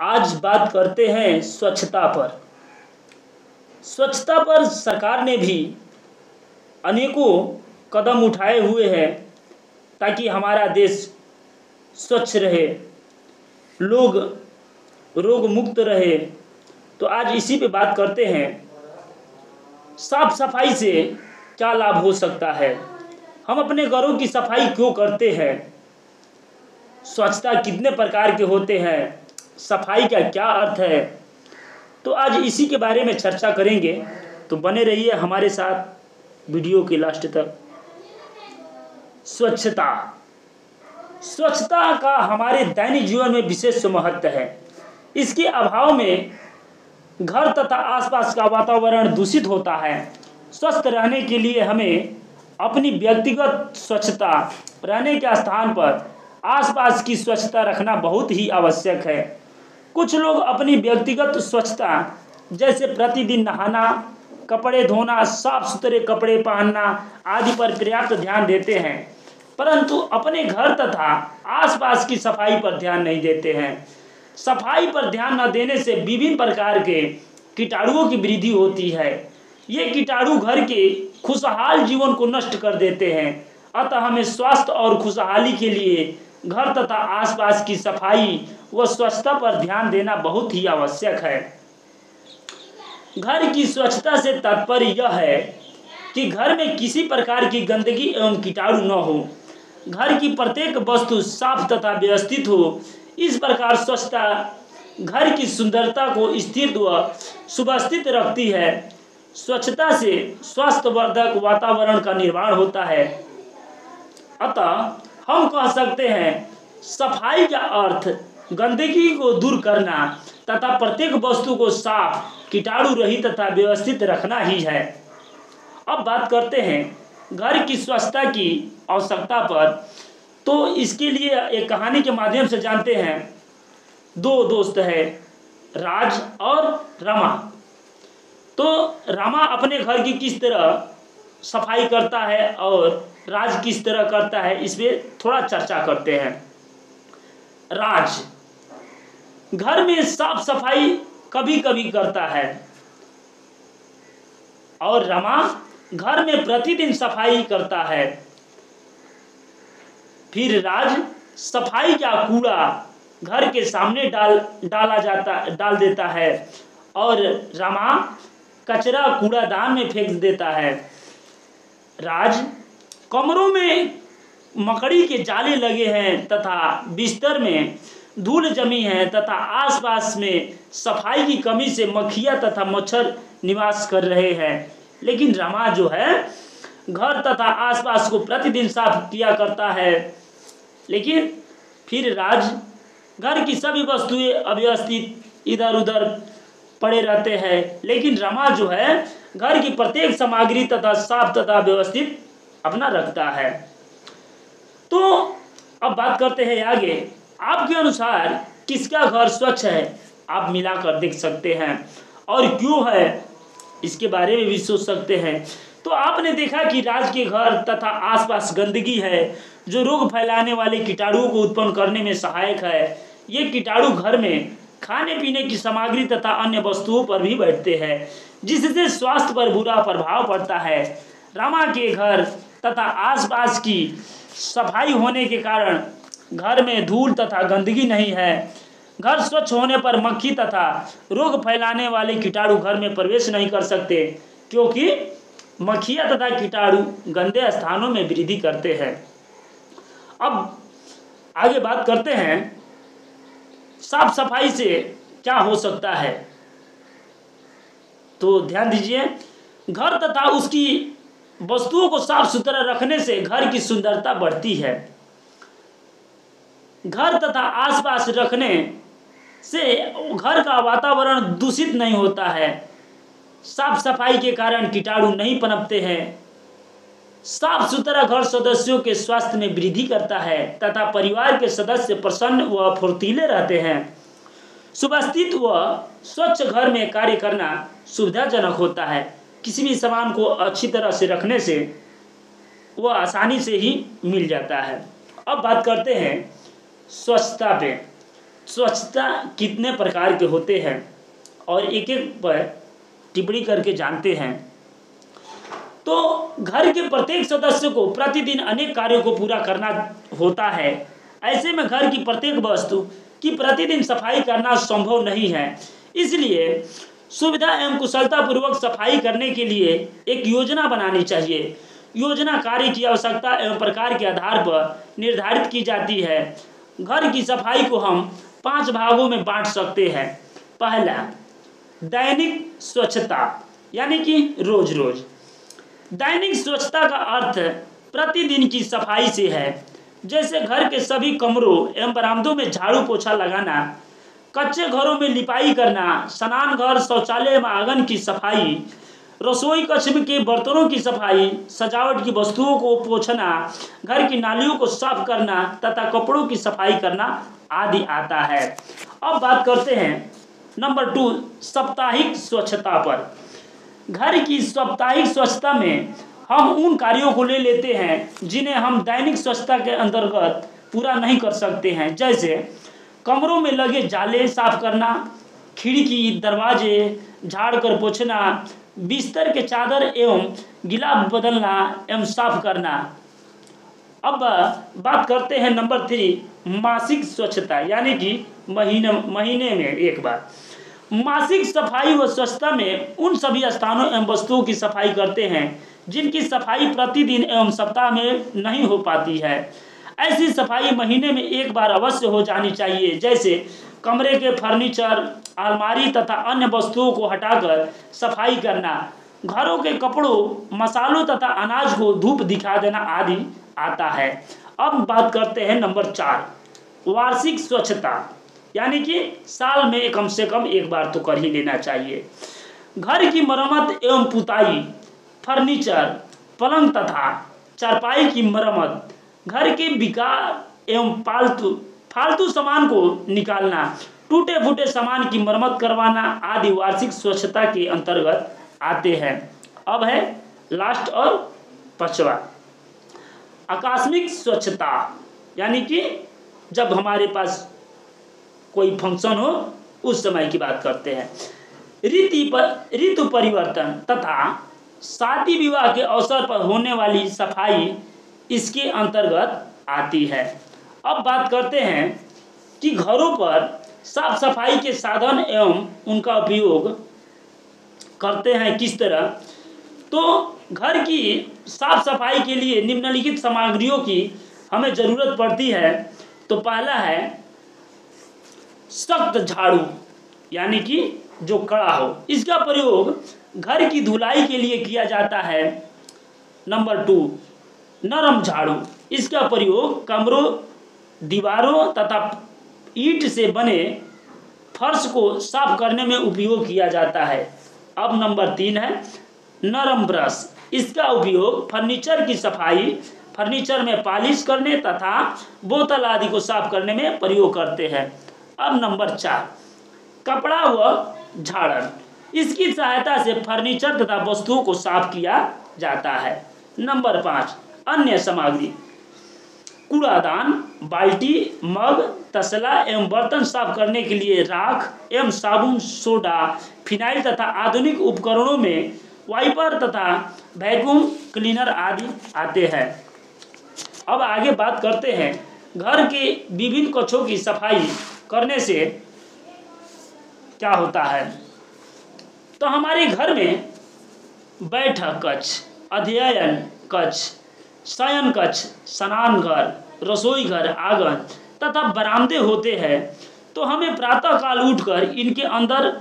आज बात करते हैं स्वच्छता पर। स्वच्छता पर सरकार ने भी अनेकों कदम उठाए हुए हैं ताकि हमारा देश स्वच्छ रहे, लोग रोग मुक्त रहे। तो आज इसी पे बात करते हैं, साफ सफाई से क्या लाभ हो सकता है, हम अपने घरों की सफाई क्यों करते हैं, स्वच्छता कितने प्रकार के होते हैं, सफाई का क्या अर्थ है। तो आज इसी के बारे में चर्चा करेंगे, तो बने रहिए हमारे साथ वीडियो के लास्ट तक। स्वच्छता स्वच्छता का हमारे दैनिक जीवन में विशेष महत्व है। इसके अभाव में घर तथा आसपास का वातावरण दूषित होता है। स्वस्थ रहने के लिए हमें अपनी व्यक्तिगत स्वच्छता, रहने के स्थान पर आसपास की स्वच्छता रखना बहुत ही आवश्यक है। कुछ लोग अपनी व्यक्तिगत स्वच्छता जैसे प्रतिदिन नहाना, कपड़े धोना, साफ सुथरे कपड़े पहनना आदि पर पर्याप्त ध्यान देते हैं, परंतु अपने घर तथा आसपास की सफाई पर ध्यान नहीं देते हैं। सफाई पर ध्यान न देने से विभिन्न प्रकार के कीटाणुओं की वृद्धि होती है। ये कीटाणु घर के खुशहाल जीवन को नष्ट कर देते हैं। अतः हमें स्वास्थ्य और खुशहाली के लिए घर तथा आसपास की सफाई व स्वच्छता पर ध्यान देना बहुत ही आवश्यक है। घर की स्वच्छता से तात्पर्य यह है कि घर में किसी प्रकार की गंदगी एवं कीटाणु न हो, घर की प्रत्येक वस्तु साफ तथा व्यवस्थित हो। इस प्रकार स्वच्छता घर की सुंदरता को स्थिर व सुव्यवस्थित रखती है। स्वच्छता से स्वास्थ्यवर्धक वातावरण का निर्माण होता है। अतः हम कह सकते हैं, सफाई का अर्थ गंदगी को दूर करना तथा प्रत्येक वस्तु को साफ, कीटाणु रहित तथा व्यवस्थित रखना ही है। अब बात करते हैं घर की स्वच्छता की आवश्यकता पर। तो इसके लिए एक कहानी के माध्यम से जानते हैं। दो दोस्त हैं, राज और रमा। तो रमा अपने घर की किस तरह सफाई करता है और राज किस तरह करता है, इस पे थोड़ा चर्चा करते हैं। राज घर में साफ सफाई कभी कभी करता है और रमा घर में प्रतिदिन सफाई करता है। फिर राज सफाई का कूड़ा घर के सामने डाल देता है और रमा कचरा कूड़ादान में फेंक देता है। राज कमरों में मकड़ी के जाले लगे हैं तथा बिस्तर में धूल जमी है तथा आसपास में सफाई की कमी से मक्खियाँ तथा मच्छर निवास कर रहे हैं। लेकिन रमा जो है घर तथा आसपास को प्रतिदिन साफ किया करता है। लेकिन फिर राज घर की सभी वस्तुएं अव्यवस्थित इधर उधर पड़े रहते हैं, लेकिन रमा जो है घर की प्रत्येक सामग्री तथा साफ तथा व्यवस्थित अपना रखता है। तो अब बात करते हैं आगे, आपके अनुसार किसका घर स्वच्छ है, आप मिलाकर देख सकते हैं और क्यों है इसके बारे में भी सोच सकते हैं। तो आपने देखा कि राज के घर तथा आसपास गंदगी है जो रोग फैलाने वाले कीटाणुओं को उत्पन्न करने में सहायक है। ये कीटाणु घर में खाने पीने की सामग्री तथा अन्य वस्तुओं पर भी बैठते हैं, जिससे स्वास्थ्य पर बुरा प्रभाव पड़ता है। रमा के घर तथा आसपास की सफाई होने के कारण घर में धूल तथा गंदगी नहीं है। घर स्वच्छ होने पर मक्खी तथा रोग फैलाने वाले कीटाणु घर में प्रवेश नहीं कर सकते, क्योंकि मक्खियाँ तथा कीटाणु गंदे स्थानों में वृद्धि करते हैं। अब आगे बात करते हैं, साफ सफाई से क्या हो सकता है। तो ध्यान दीजिए, घर तथा उसकी वस्तुओं को साफ सुथरा रखने से घर की सुंदरता बढ़ती है। घर तथा आसपास रखने से घर का वातावरण दूषित नहीं होता है। साफ सफाई के कारण कीटाणु नहीं पनपते हैं। साफ सुथरा घर सदस्यों के स्वास्थ्य में वृद्धि करता है तथा परिवार के सदस्य प्रसन्न व फुर्तीले रहते हैं। सुव्यवस्थित व स्वच्छ घर में कार्य करना सुविधाजनक होता है। किसी भी सामान को अच्छी तरह से रखने से वह आसानी से ही मिल जाता है। अब बात करते हैं स्वच्छता पे। स्वच्छता कितने प्रकार के होते हैं और एक एक पर टिप्पणी करके जानते हैं। तो घर के प्रत्येक सदस्य को प्रतिदिन अनेक कार्यों को पूरा करना होता है। ऐसे में घर की प्रत्येक वस्तु की प्रतिदिन सफाई करना संभव नहीं है। इसलिए सुविधा एवं कुशलतापूर्वक सफाई करने के लिए एक योजना बनानी चाहिए। योजना कार्य की आवश्यकता एवं प्रकार के आधार पर निर्धारित की जाती है। घर की सफाई को हम 5 भागों में बांट सकते हैं। पहला, दैनिक स्वच्छता, यानी कि रोज रोज। दैनिक स्वच्छता का अर्थ प्रतिदिन की सफाई से है, जैसे घर के सभी कमरों एवं बरामदों में झाड़ू पोछा लगाना, कच्चे घरों में लिपाई करना, स्नान घर, शौचालय एवं आंगन की सफाई, रसोई कक्ष के बर्तनों की सफाई, सजावट की वस्तुओं को पोंछना, घर की नालियों को साफ करना तथा कपड़ों की सफाई करना आदि आता है। अब बात करते हैं नंबर 2, साप्ताहिक स्वच्छता पर। घर की साप्ताहिक स्वच्छता में हम उन कार्यों को ले लेते हैं जिन्हें हम दैनिक स्वच्छता के अंतर्गत पूरा नहीं कर सकते हैं, जैसे कमरों में लगे जाले साफ करना, खिड़की दरवाजे झाड़ कर पोंछना, बिस्तर के चादर एवं गिलाफ बदलना एवं साफ करना। अब बात करते हैं नंबर 3, मासिक स्वच्छता, यानी कि महीने में एक बार। मासिक सफाई व स्वच्छता में उन सभी स्थानों एवं वस्तुओं की सफाई करते हैं जिनकी सफाई प्रतिदिन एवं सप्ताह में नहीं हो पाती है। ऐसी सफाई महीने में एक बार अवश्य हो जानी चाहिए, जैसे कमरे के फर्नीचर, अलमारी तथा अन्य वस्तुओं को हटाकर सफाई करना, घरों के कपड़ों, मसालों तथा अनाज को धूप दिखा देना आदि आता है। अब बात करते हैं नंबर 4, वार्षिक स्वच्छता, यानी कि साल में कम से कम एक बार तो कर ही लेना चाहिए। घर की मरम्मत एवं पुताई, फर्नीचर, पलंग तथा चारपाई की मरम्मत, घर के बिकार एवं फालतू सामान को निकालना, टूटे फूटे सामान की मरम्मत करवाना आदि वार्षिक स्वच्छता के अंतर्गत आते हैं। अब है लास्ट और 5वां, आकस्मिक स्वच्छता, यानी कि जब हमारे पास कोई फंक्शन हो उस समय की बात करते हैं। ऋतु परिवर्तन तथा शादी विवाह के अवसर पर होने वाली सफाई इसके अंतर्गत आती है। अब बात करते हैं कि घरों पर साफ सफाई के साधन एवं उनका उपयोग करते हैं किस तरह। तो घर की साफ सफाई के लिए निम्नलिखित सामग्रियों की हमें ज़रूरत पड़ती है। तो पहला है सख्त झाड़ू, यानी कि जो कड़ा हो, इसका प्रयोग घर की धुलाई के लिए किया जाता है। नंबर 2, नरम झाड़ू, इसका प्रयोग कमरों, दीवारों तथा ईंट से बने फर्श को साफ करने में उपयोग किया जाता है। अब नंबर 3 है नरम ब्रश, इसका उपयोग फर्नीचर की सफाई, फर्नीचर में पॉलिश करने तथा बोतल आदि को साफ करने में प्रयोग करते हैं। अब नंबर 4, कपड़ा व झाड़न, इसकी सहायता से फर्नीचर तथा वस्तुओं को साफ किया जाता है। नंबर 5, अन्य सामग्री, कूड़ादान, बाल्टी, मग, तसला एवं बर्तन साफ करने के लिए राख एवं साबुन, सोडा, फिनाइल तथा आधुनिक उपकरणों में वाइपर तथा वैक्यूम क्लीनर आदि आते हैं। अब आगे बात करते हैं घर के विभिन्न कक्षों की सफाई करने से क्या होता है। तो हमारे घर में बैठक कक्ष, अध्ययन कक्ष, शयन कक्ष, स्नान घर, रसोई घर, आंगन तथा बरामदे होते हैं। तो हमें प्रातःकाल उठकर इनके अंदर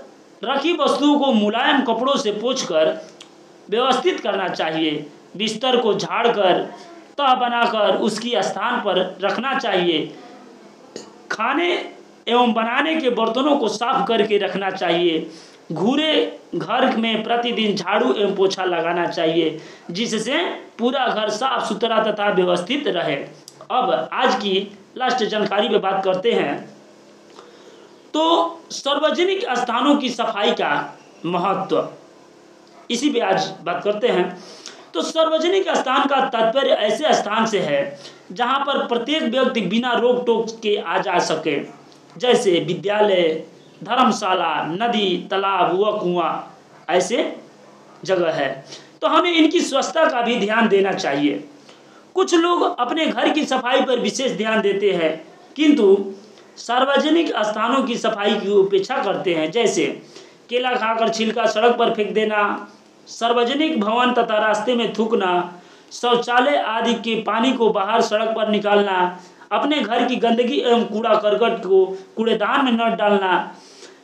रखी वस्तुओं को मुलायम कपड़ों से पोंछकर व्यवस्थित करना चाहिए। बिस्तर को झाड़कर तह बनाकर उसकी स्थान पर रखना चाहिए। खाने एवं बनाने के बर्तनों को साफ करके रखना चाहिए। घूरे घर में प्रतिदिन झाड़ू एवं पोछा लगाना चाहिए, जिससे पूरा घर साफ सुथरा तथा व्यवस्थित रहे। अब आज की लास्ट जानकारी पे बात करते हैं। तो सार्वजनिक स्थानों की सफाई का महत्व, इसी पे आज बात करते हैं। तो सार्वजनिक स्थान का तात्पर्य ऐसे स्थान से है जहां पर प्रत्येक व्यक्ति बिना रोक टोक के आ जा सके। जैसे विद्यालय, धर्मशाला, नदी, तालाब व कुआं ऐसे जगह है। तो हमें इनकी स्वच्छता का भी ध्यान देना चाहिए। कुछ लोग अपने घर की सफाई पर विशेष ध्यान देते हैं, किंतु सार्वजनिक स्थानों की सफाई की उपेक्षा करते हैं। जैसे केला खाकर छिलका सड़क पर फेंक देना, सार्वजनिक भवन तथा रास्ते में थूकना, शौचालय आदि के पानी को बाहर सड़क पर निकालना, अपने घर की गंदगी एवं कूड़ा करकट को कूड़ेदान में न डालना,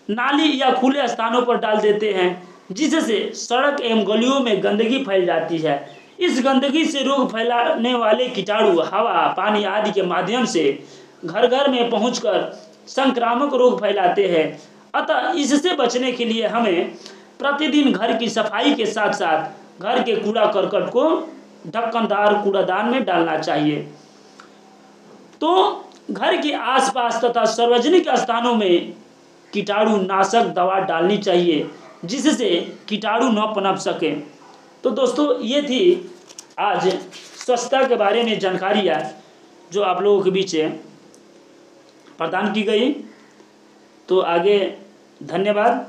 नाली या खुले स्थानों पर डाल देते हैं, जिससे सड़क एवं गलियों में गंदगी फैल जाती है। इस गंदगी से रोग फैलाने वाले कीटाणु हवा, पानी आदि के माध्यम से घर घर में पहुंचकर संक्रामक रोग फैलाते हैं। अतः इससे बचने के लिए हमें प्रतिदिन घर की सफाई के साथ साथ घर के कूड़ा करकट को ढक्कनदार कूड़ादान में डालना चाहिए। तो घर के आसपास तथा सार्वजनिक स्थानों में कीटाणु नाशक दवा डालनी चाहिए, जिससे कीटाणु न पनप सके। तो दोस्तों, ये थी आज स्वच्छता के बारे में जानकारियाँ जो आप लोगों के बीच प्रदान की गई। तो आगे धन्यवाद।